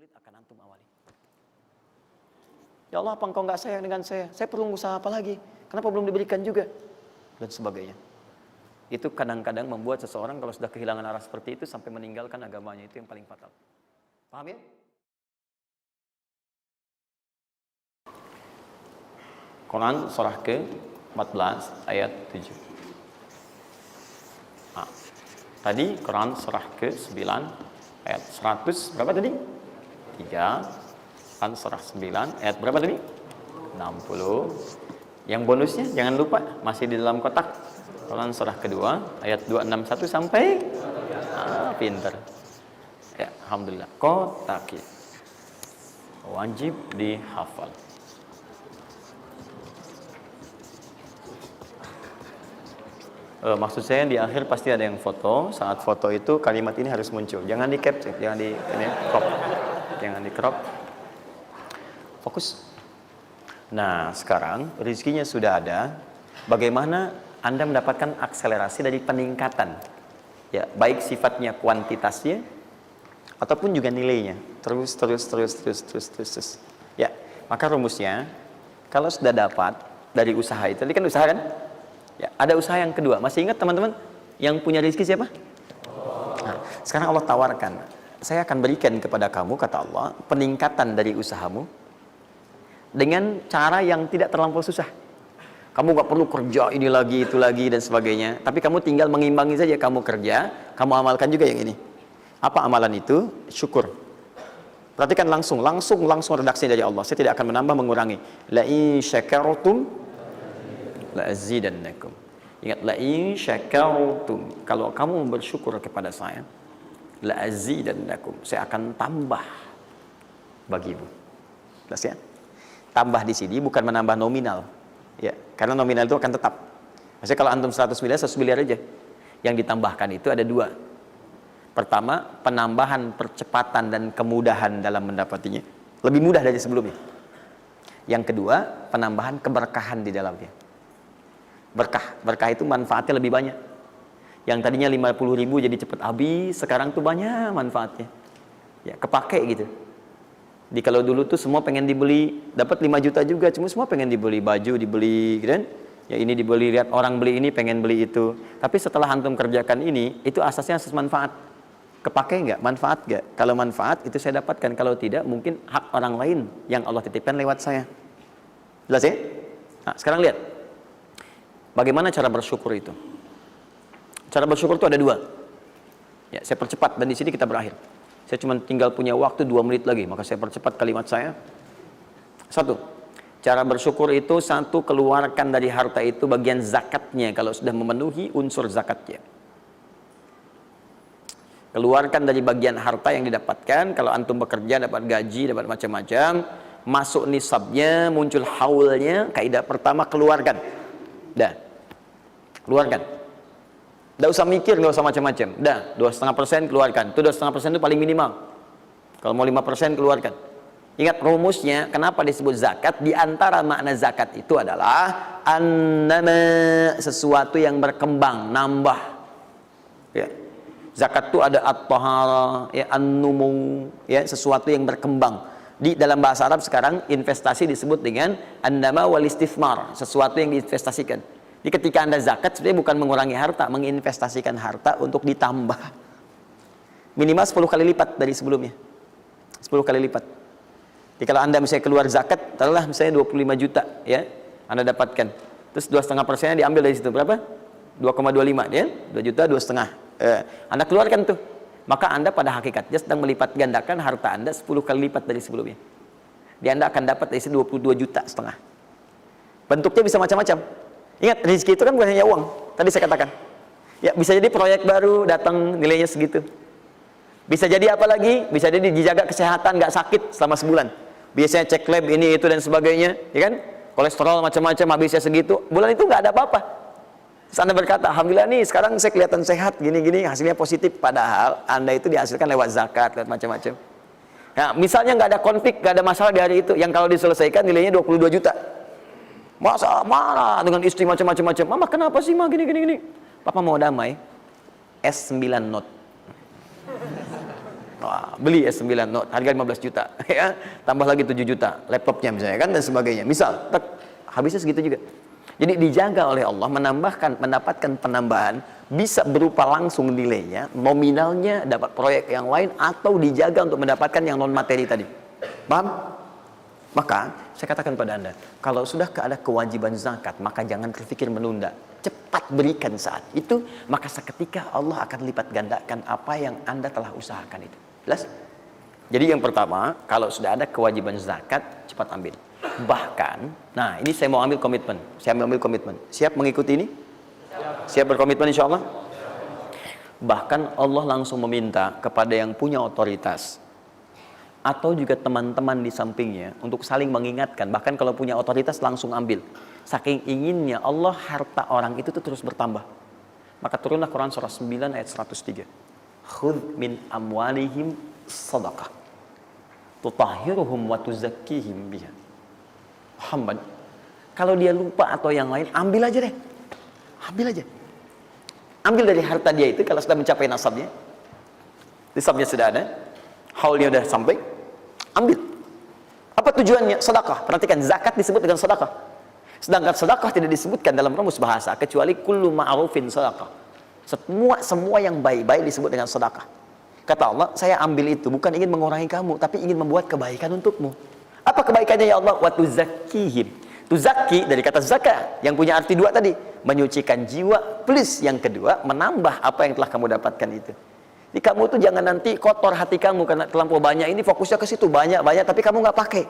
sulit akan antum awali. Ya Allah, apa engkau nggak sayang dengan saya? Saya perlu usaha apa lagi? Kenapa belum diberikan juga? Dan sebagainya. Itu kadang-kadang membuat seseorang kalau sudah kehilangan arah seperti itu sampai meninggalkan agamanya, itu yang paling fatal. Paham ya? Quran surah ke-14 ayat 7. Nah, tadi Quran surah ke-9 ayat 100 berapa tadi? 3. Quran surah 9 ayat berapa tadi? 60. Yang bonusnya jangan lupa masih di dalam kotak. Quran surah kedua ayat 261 sampai pinter. Ya, alhamdulillah. Kotak wajib dihafal. Maksud saya di akhir pasti ada yang foto. Saat foto itu kalimat ini harus muncul. Jangan di capture, jangan di crop. Jangan di crop. Fokus. Nah, sekarang rezekinya sudah ada. Bagaimana Anda mendapatkan akselerasi dari peningkatan? Ya, baik sifatnya kuantitasnya ataupun juga nilainya. Terus. Ya, maka rumusnya kalau sudah dapat dari usaha itu, tadi kan usaha kan? Ya, ada usaha yang kedua. Masih ingat teman-teman yang punya rezeki siapa? Nah, sekarang Allah tawarkan, saya akan berikan kepada kamu, kata Allah, peningkatan dari usahamu dengan cara yang tidak terlampau susah. Kamu gak perlu kerja ini lagi, itu lagi, dan sebagainya. Tapi kamu tinggal mengimbangi saja. Kamu kerja, kamu amalkan juga yang ini. Apa amalan itu? Syukur. Perhatikan langsung redaksinya dari Allah. Saya tidak akan menambah, mengurangi. La in syakartum la azidannakum. Ingat, la in syakartum, kalau kamu bersyukur kepada saya, la azidannakum, saya akan tambah bagimu. Jelas ya? Tambah di sini bukan menambah nominal. Ya, karena nominal itu akan tetap. Maksudnya kalau antum 100 miliar aja. Yang ditambahkan itu ada dua. Pertama, penambahan percepatan dan kemudahan dalam mendapatinya. Lebih mudah dari sebelumnya. Yang kedua, penambahan keberkahan di dalamnya. Berkah itu manfaatnya lebih banyak. Yang tadinya 50.000 jadi cepat habis, sekarang tuh banyak manfaatnya. Ya, kepake gitu. Di kalau dulu tuh semua pengen dibeli, dapat 5 juta juga, cuma semua pengen dibeli baju, dibeli gitu kan? Ya ini dibeli, lihat orang beli ini pengen beli itu. Tapi setelah antum kerjakan ini, itu asasnya asas manfaat. Kepake nggak? Manfaat nggak? Kalau manfaat itu saya dapatkan, kalau tidak mungkin hak orang lain yang Allah titipkan lewat saya. Jelas ya? Nah, sekarang lihat. Bagaimana cara bersyukur itu? Cara bersyukur itu ada dua. Ya, saya percepat dan di sini kita berakhir. Saya cuma tinggal punya waktu 2 menit lagi, maka saya percepat kalimat saya. 1. Cara bersyukur itu 1, keluarkan dari harta itu bagian zakatnya kalau sudah memenuhi unsur zakatnya. Keluarkan dari bagian harta yang didapatkan, kalau antum bekerja dapat gaji, dapat macam-macam, masuk nisabnya, muncul haulnya, kaidah pertama keluarkan. Dah, keluarkan. Tidak usah mikir, nggak usah macam-macam. Dah, 2,5% keluarkan. Itu 2,5% itu paling minimal. Kalau mau 5% keluarkan. Ingat rumusnya, kenapa disebut zakat? Di antara makna zakat itu adalah annama, sesuatu yang berkembang, nambah. Ya. Zakat itu ada at-tahara, ya, an-numu, ya, sesuatu yang berkembang. Di dalam bahasa Arab sekarang investasi disebut dengan annama wal istifmar, sesuatu yang diinvestasikan. Jadi ketika Anda zakat sebenarnya bukan mengurangi harta, menginvestasikan harta untuk ditambah. Minimal 10 kali lipat dari sebelumnya. 10 kali lipat. Jadi kalau Anda misalnya keluar zakat, taruhlah misalnya 25 juta, ya, Anda dapatkan. Terus 2,5% diambil dari situ, berapa? 2,25, ya? 2 juta, 2,5. Anda keluarkan tuh. Maka Anda pada hakikatnya sedang melipat gandakan harta Anda 10 kali lipat dari sebelumnya. Jadi Anda akan dapat dari situ 22,5 juta. Bentuknya bisa macam-macam. Ingat, rezeki itu kan bukan hanya uang. Tadi saya katakan. Ya, bisa jadi proyek baru datang nilainya segitu. Bisa jadi apa lagi? Bisa jadi dijaga kesehatan, nggak sakit selama sebulan. Biasanya cek lab ini itu dan sebagainya, ya kan? Kolesterol macam-macam habisnya segitu. Bulan itu nggak ada apa-apa. Terus Anda berkata, alhamdulillah nih sekarang saya kelihatan sehat, gini-gini, hasilnya positif. Padahal Anda itu dihasilkan lewat zakat, lewat macam-macam. Nah, misalnya nggak ada konflik, nggak ada masalah di hari itu, yang kalau diselesaikan nilainya 22 juta. Masa marah dengan istri macam-macam. Mama kenapa sih ma gini. Papa mau damai. S9 not. Wah, beli S9 Note harga 15 juta ya, tambah lagi 7 juta laptopnya misalnya kan dan sebagainya. Misal, habisnya segitu juga. Jadi dijaga oleh Allah, mendapatkan penambahan bisa berupa langsung nilainya, nominalnya dapat proyek yang lain, atau dijaga untuk mendapatkan yang non materi tadi. Paham? Maka saya katakan pada Anda, kalau sudah ada kewajiban zakat, maka jangan berpikir menunda. Cepat berikan saat itu, maka seketika Allah akan lipat gandakan apa yang Anda telah usahakan itu. Jelas? Jadi yang pertama, kalau sudah ada kewajiban zakat, cepat ambil. Bahkan, nah ini saya mau ambil komitmen. Saya mau ambil komitmen. Siap mengikuti ini? Siap berkomitmen insya Allah? Bahkan Allah langsung meminta kepada yang punya otoritas atau juga teman-teman di sampingnya untuk saling mengingatkan. Bahkan kalau punya otoritas langsung ambil. Saking inginnya Allah harta orang itu tuh terus bertambah. Maka turunlah Quran surah 9 ayat 103. Khudh min amwalihim sadaqah tutahhiruhum wa tuzakkihim biha. Muhammad, kalau dia lupa atau yang lain, ambil aja deh. Ambil aja. Ambil dari harta dia itu kalau sudah mencapai nasabnya. Nisabnya sudah ada, haulnya sudah sampai, ambil. Apa tujuannya? Sedekah. Perhatikan, zakat disebut dengan sedekah. Sedangkan sedekah tidak disebutkan dalam rumus bahasa kecuali kullu ma'rufin sedekah. Semua yang baik-baik disebut dengan sedekah. Kata Allah, saya ambil itu bukan ingin mengurangi kamu, tapi ingin membuat kebaikan untukmu. Apa kebaikannya ya Allah? Wa tuzakkihim. Tuzakki dari kata zakat yang punya arti dua tadi, menyucikan jiwa, plus yang kedua menambah apa yang telah kamu dapatkan itu. Jadi kamu tuh jangan nanti kotor hati kamu karena terlampau banyak ini, fokusnya ke situ banyak tapi kamu nggak pakai.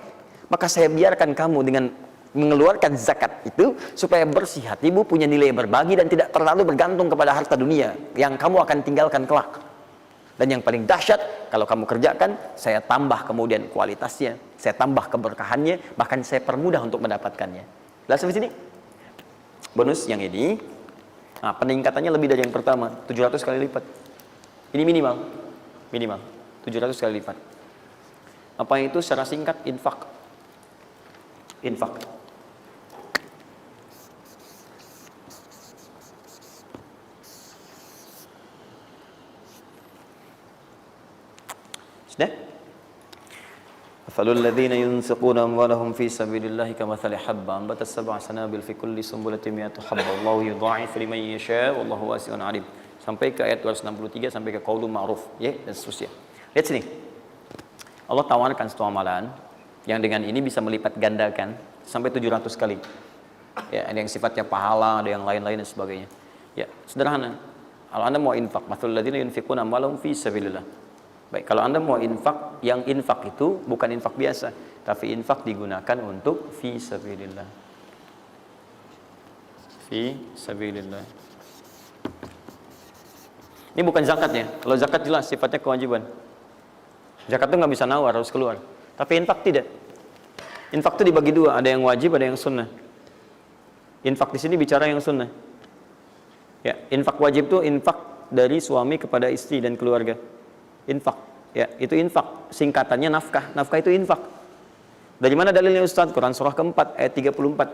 Maka saya biarkan kamu dengan mengeluarkan zakat itu supaya bersih hatimu, punya nilai berbagi dan tidak terlalu bergantung kepada harta dunia yang kamu akan tinggalkan kelak. Dan yang paling dahsyat, kalau kamu kerjakan, saya tambah kemudian kualitasnya, saya tambah keberkahannya, bahkan saya permudah untuk mendapatkannya. Lihat sampai sini. Bonus yang ini, nah, peningkatannya lebih dari yang pertama, 700 kali lipat. Ini minimal 700 kali lipat. Apa itu secara singkat? Infak. Sudah? Mathalul ladzina yunfiquna amwalahum fi sabilillahi kamathali habba ambatat sab'a sanabil fi kulli sunbulatin mi'atu habba wallahu yudha'ifu liman yasha' wallahu wasi'un 'alim. Sampai ke ayat 263 sampai ke qaulun ma'ruf ya dan seterusnya. Lihat sini. Allah tawarkan satu amalan yang dengan ini bisa melipat gandakan sampai 700 kali. Ya, ada yang sifatnya pahala, ada yang lain-lain dan sebagainya. Ya, sederhana. Kalau Anda mau infak, mathalul ladzina yunfiquna amwalahum fi sabilillah. Baik, kalau Anda mau infak, yang infak itu bukan infak biasa, tapi infak digunakan untuk fi sabilillah. Fi sabilillah. Ini bukan zakatnya. Kalau zakat jelas sifatnya kewajiban. Zakat itu nggak bisa nawar, harus keluar. Tapi infak tidak. Infak itu dibagi dua, ada yang wajib, ada yang sunnah. Infak di sini bicara yang sunnah. Ya, infak wajib itu infak dari suami kepada istri dan keluarga. Infak, ya itu infak, singkatannya nafkah. Nafkah itu infak. Dari mana dalilnya Ustaz? Quran surah keempat ayat 34.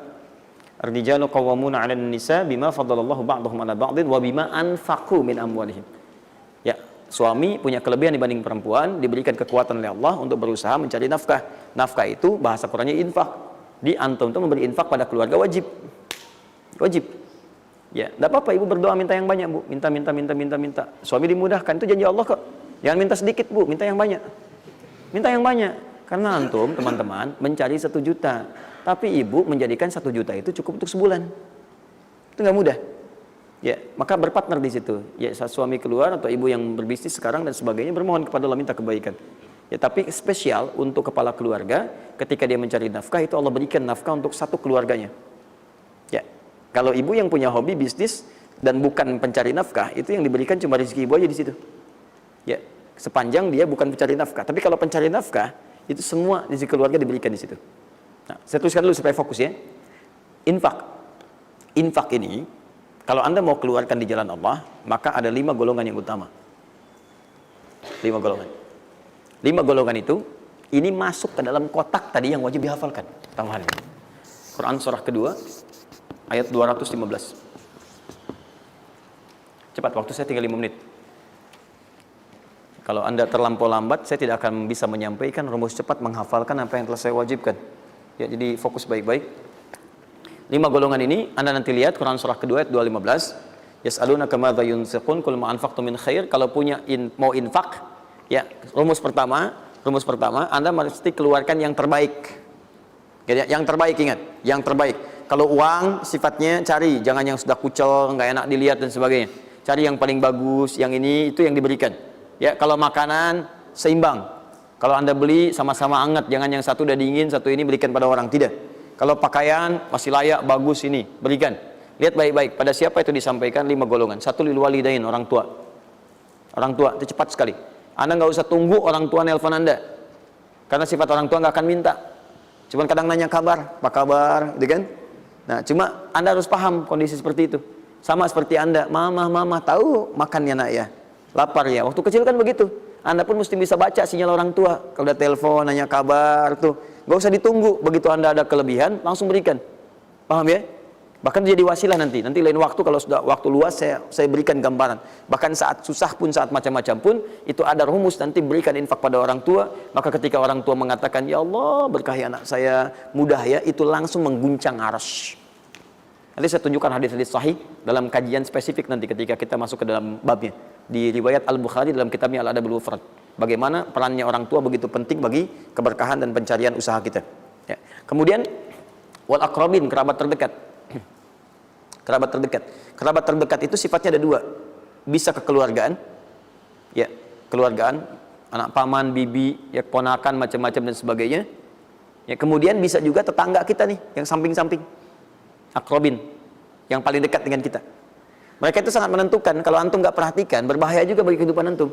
Ar-rijalu qawwamuna 'alan nisa bima faddalallahu ba'dahum 'ala ba'din wa bima anfaqu min amwalihim. Ya, suami punya kelebihan dibanding perempuan, diberikan kekuatan oleh Allah untuk berusaha mencari nafkah. Nafkah itu bahasa Qurannya infak. Di antum itu memberi infak pada keluarga wajib. Wajib. Ya, enggak apa-apa ibu berdoa minta yang banyak, Bu. Minta. Suami dimudahkan, itu janji Allah kok. Jangan minta sedikit, Bu, minta yang banyak. Minta yang banyak. Karena antum, teman-teman, mencari 1 juta. Tapi ibu menjadikan 1 juta itu cukup untuk sebulan. Itu nggak mudah. Ya, maka berpartner di situ. Ya, saat suami keluar atau ibu yang berbisnis sekarang dan sebagainya, bermohon kepada Allah minta kebaikan. Ya, tapi spesial untuk kepala keluarga, ketika dia mencari nafkah, itu Allah berikan nafkah untuk satu keluarganya. Ya, kalau ibu yang punya hobi bisnis dan bukan pencari nafkah, itu yang diberikan cuma rezeki ibu aja di situ. Ya, sepanjang dia bukan pencari nafkah. Tapi kalau pencari nafkah, itu semua rezeki keluarga diberikan di situ. Nah, saya tuliskan dulu supaya fokus ya. Infak. Infak ini, kalau Anda mau keluarkan di jalan Allah, maka ada 5 golongan yang utama. 5 golongan. 5 golongan itu, ini masuk ke dalam kotak tadi yang wajib dihafalkan. Tambahan. Quran surah kedua, ayat 215. Cepat, waktu saya tinggal 5 menit. Kalau Anda terlampau lambat, saya tidak akan bisa menyampaikan rumus cepat menghafalkan apa yang telah saya wajibkan. Ya, jadi fokus baik-baik. 5 golongan ini Anda nanti lihat Quran surah kedua ayat 215. Yas'alunaka madza yunfiqun qul ma anfaqtum min khair. Kalau punya mau infak, ya, rumus pertama Anda mesti keluarkan yang terbaik. Ya, yang terbaik, ingat, yang terbaik. Kalau uang sifatnya cari, jangan yang sudah kucel, nggak enak dilihat dan sebagainya. Cari yang paling bagus, yang ini itu yang diberikan. Ya, kalau makanan seimbang. Kalau Anda beli sama-sama hangat, jangan yang satu udah dingin, satu ini berikan pada orang, tidak. Kalau pakaian masih layak, bagus, ini berikan. Lihat baik-baik, pada siapa itu disampaikan 5 golongan. 1 lil walidain, orang tua. Orang tua itu cepat sekali. Anda nggak usah tunggu orang tua nelpon Anda. Karena sifat orang tua nggak akan minta. Cuman kadang nanya kabar, apa kabar, gitu kan? Nah, cuma Anda harus paham kondisi seperti itu. Sama seperti Anda, mama tahu makannya nak ya, lapar ya. Waktu kecil kan begitu. Anda pun mesti bisa baca sinyal orang tua. Kalau udah telepon, nanya kabar tuh, nggak usah ditunggu. Begitu Anda ada kelebihan, langsung berikan. Paham ya? Bahkan jadi wasilah nanti lain waktu kalau sudah waktu luas saya berikan gambaran. Bahkan saat susah pun, saat macam-macam pun, itu ada rumus nanti berikan infak pada orang tua. Maka ketika orang tua mengatakan, ya Allah berkahi anak saya, mudah ya, itu langsung mengguncang arsy. Nanti saya tunjukkan hadis-hadis sahih dalam kajian spesifik nanti ketika kita masuk ke dalam babnya. Di riwayat Al-Bukhari dalam kitabnya Al-Adabul Mufrad. Bagaimana perannya orang tua begitu penting bagi keberkahan dan pencarian usaha kita. Ya. Kemudian wal aqrabin, kerabat terdekat. Kerabat terdekat itu sifatnya ada 2. Bisa kekeluargaan. Ya, keluargaan, anak paman, bibi, ya ponakan macam-macam dan sebagainya. Ya, kemudian bisa juga tetangga kita nih yang samping-samping. Akrobin, yang paling dekat dengan kita. Mereka itu sangat menentukan. Kalau antum nggak perhatikan, berbahaya juga bagi kehidupan antum.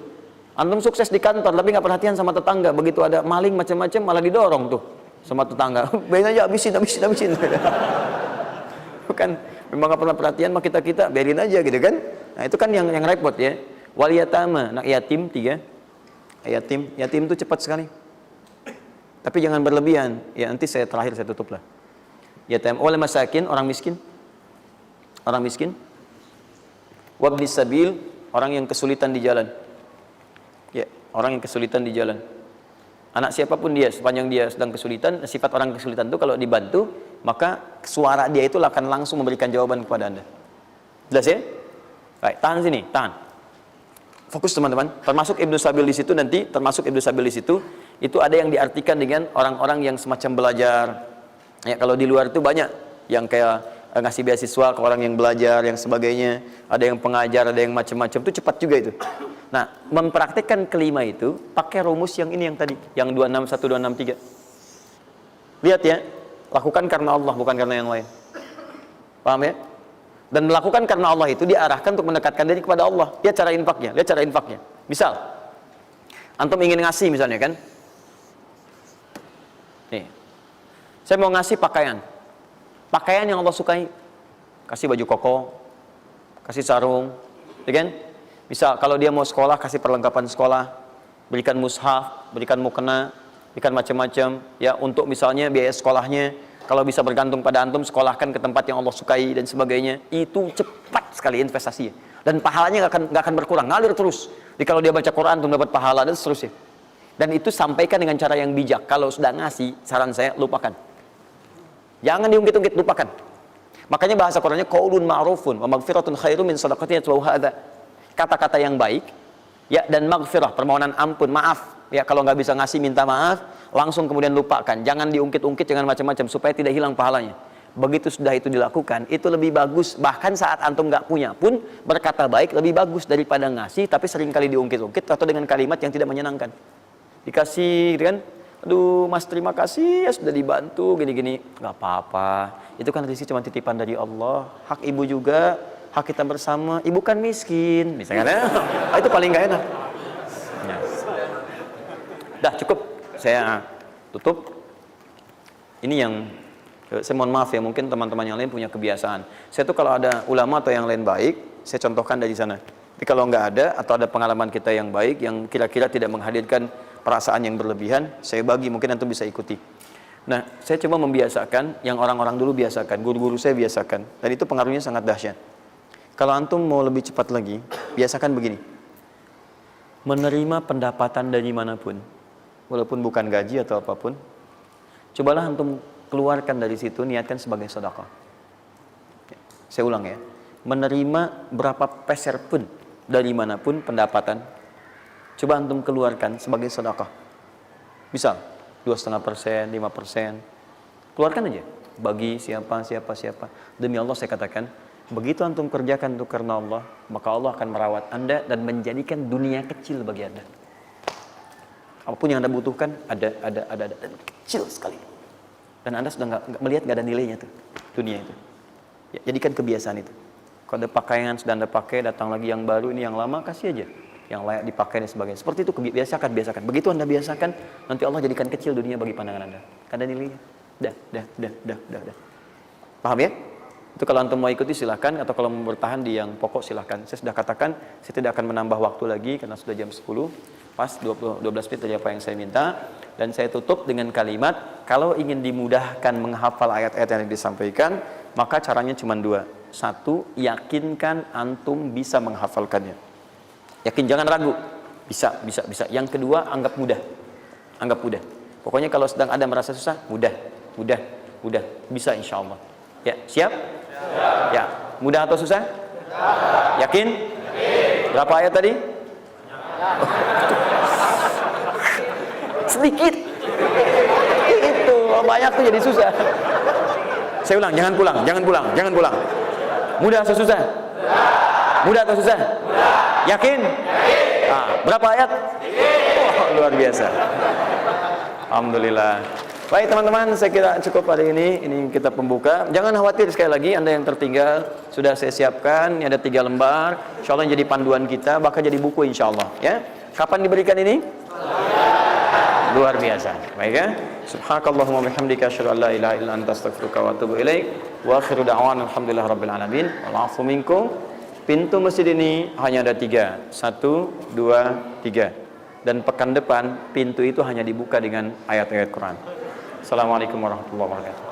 Antum sukses di kantor, tapi nggak perhatian sama tetangga. Begitu ada maling macam-macam, malah didorong tuh sama tetangga. Biarin aja, habisin. Bukan, memang nggak pernah perhatian sama kita, biarin aja gitu kan. Nah itu kan yang repot ya. Wal yatama, anak yatim 3. Yatim itu cepat sekali. Tapi jangan berlebihan. Ya nanti terakhir saya tutup lah. Yatim wal masakin, orang miskin. Wabnis sabil, orang yang kesulitan di jalan. Ya, orang yang kesulitan di jalan. Anak siapapun dia, sepanjang dia sedang kesulitan, sifat orang kesulitan itu kalau dibantu, maka suara dia itu akan langsung memberikan jawaban kepada Anda. Jelas ya? Baik, tahan sini, tahan. Fokus teman-teman. Termasuk Ibnu Sabil di situ nanti, itu ada yang diartikan dengan orang-orang yang semacam belajar. Ya, kalau di luar itu banyak yang kayak ngasih beasiswa ke orang yang belajar, yang sebagainya. Ada yang pengajar, ada yang macam-macam. Itu cepat juga itu. Nah, mempraktekkan kelima itu pakai rumus yang ini yang tadi, yang 261, 263. Lihat ya, lakukan karena Allah, bukan karena yang lain. Paham ya? Dan melakukan karena Allah itu diarahkan untuk mendekatkan diri kepada Allah. Lihat cara infaknya. Misal, antum ingin ngasih misalnya kan? Nih. Saya mau ngasih pakaian yang Allah sukai. Kasih baju koko, kasih sarung, ya kan? Misal kalau dia mau sekolah, kasih perlengkapan sekolah, berikan mushaf, berikan mukena, berikan macam-macam, ya untuk misalnya biaya sekolahnya. Kalau bisa bergantung pada antum, sekolahkan ke tempat yang Allah sukai dan sebagainya. Itu cepat sekali investasinya. Dan pahalanya nggak akan berkurang, ngalir terus. Jadi kalau dia baca Quran, antum dapat pahala dan seterusnya. Dan itu sampaikan dengan cara yang bijak. Kalau sudah ngasih, saran saya lupakan. Jangan diungkit-ungkit, lupakan. Makanya bahasa Qur'annya qaulun ma'rufun wa maghfiratun khairum min shadaqatin yatba'uha adza. Kata-kata yang baik, ya, dan maghfirah, permohonan ampun, maaf. Ya, kalau nggak bisa ngasih minta maaf, langsung kemudian lupakan. Jangan diungkit-ungkit, jangan macam-macam supaya tidak hilang pahalanya. Begitu sudah itu dilakukan, itu lebih bagus. Bahkan saat antum nggak punya pun berkata baik lebih bagus daripada ngasih tapi seringkali diungkit-ungkit atau dengan kalimat yang tidak menyenangkan. Dikasih, gitu kan? Aduh mas terima kasih ya sudah dibantu gini-gini. Gak apa-apa, itu kan rezeki cuma titipan dari Allah. Hak ibu juga, hak kita bersama. Ibu kan miskin misalnya. Itu paling gak enak ya. Dah cukup, saya tutup. Ini yang saya mohon maaf ya, mungkin teman-teman yang lain punya kebiasaan. Saya tuh kalau ada ulama atau yang lain baik, saya contohkan dari sana. Tapi kalau nggak ada atau ada pengalaman kita yang baik yang kira-kira tidak menghadirkan perasaan yang berlebihan, saya bagi, mungkin antum bisa ikuti. Nah, saya coba membiasakan yang orang-orang dulu biasakan, guru-guru saya biasakan, dan itu pengaruhnya sangat dahsyat. Kalau antum mau lebih cepat lagi, biasakan begini. menerima pendapatan dari manapun, walaupun bukan gaji atau apapun, cobalah antum keluarkan dari situ, niatkan sebagai sedekah. Saya ulang ya, menerima berapa peser pun dari manapun pendapatan, coba antum keluarkan sebagai sedekah. Misal 2,5%, 5%, keluarkan aja. Bagi siapa. Demi Allah saya katakan, begitu antum kerjakan itu karena Allah, maka Allah akan merawat anda dan menjadikan dunia kecil bagi anda. Apapun yang anda butuhkan, ada dan kecil sekali. Dan anda sudah nggak melihat, nggak ada nilainya tuh dunia itu. Ya, jadikan kebiasaan itu. Kalau ada pakaian sudah anda pakai, datang lagi yang baru, ini yang lama kasih aja, yang layak dipakai dan sebagainya. Seperti itu, biasakan. Begitu anda biasakan, nanti Allah jadikan kecil dunia bagi pandangan anda. Nggak ada nilainya. Dah. Paham ya? Itu kalau antum mau ikuti silahkan, atau kalau mau bertahan di yang pokok silahkan. Saya sudah katakan, saya tidak akan menambah waktu lagi karena sudah jam 10. Pas 12 menit dari apa yang saya minta. Dan saya tutup dengan kalimat, kalau ingin dimudahkan menghafal ayat-ayat yang disampaikan, maka caranya cuma dua. Satu, yakinkan antum bisa menghafalkannya. Yakin, jangan ragu. Bisa. Yang kedua, anggap mudah. Pokoknya kalau sedang ada merasa susah, mudah. Bisa insya Allah. Ya, siap? Ya, mudah atau susah? Yakin? Berapa ayat tadi? Sedikit. Itu banyak tuh jadi susah. Saya ulang, jangan pulang. Mudah atau susah? Mudah atau susah? Yakin? Berapa ayat? Luar biasa. Alhamdulillah. Baik teman-teman, saya kira cukup hari ini kita pembuka. Jangan khawatir, sekali lagi Anda yang tertinggal sudah saya siapkan. Ini ada 3 lembar. Insya Allah jadi panduan kita, bahkan jadi buku insya Allah. Ya. Kapan diberikan ini? Luar biasa. Baik ya. Subhanakallahumma bihamdika asyhadu an la ilaha illa anta astaghfiruka wa atubu ilaik. Wa akhiru da'wana alhamdulillahi rabbil alamin. Wal 'afwu minkum. Pintu masjid ini hanya ada 3. 1, 2, 3. Dan pekan depan pintu itu hanya dibuka dengan ayat-ayat Quran. Assalamualaikum warahmatullahi wabarakatuh.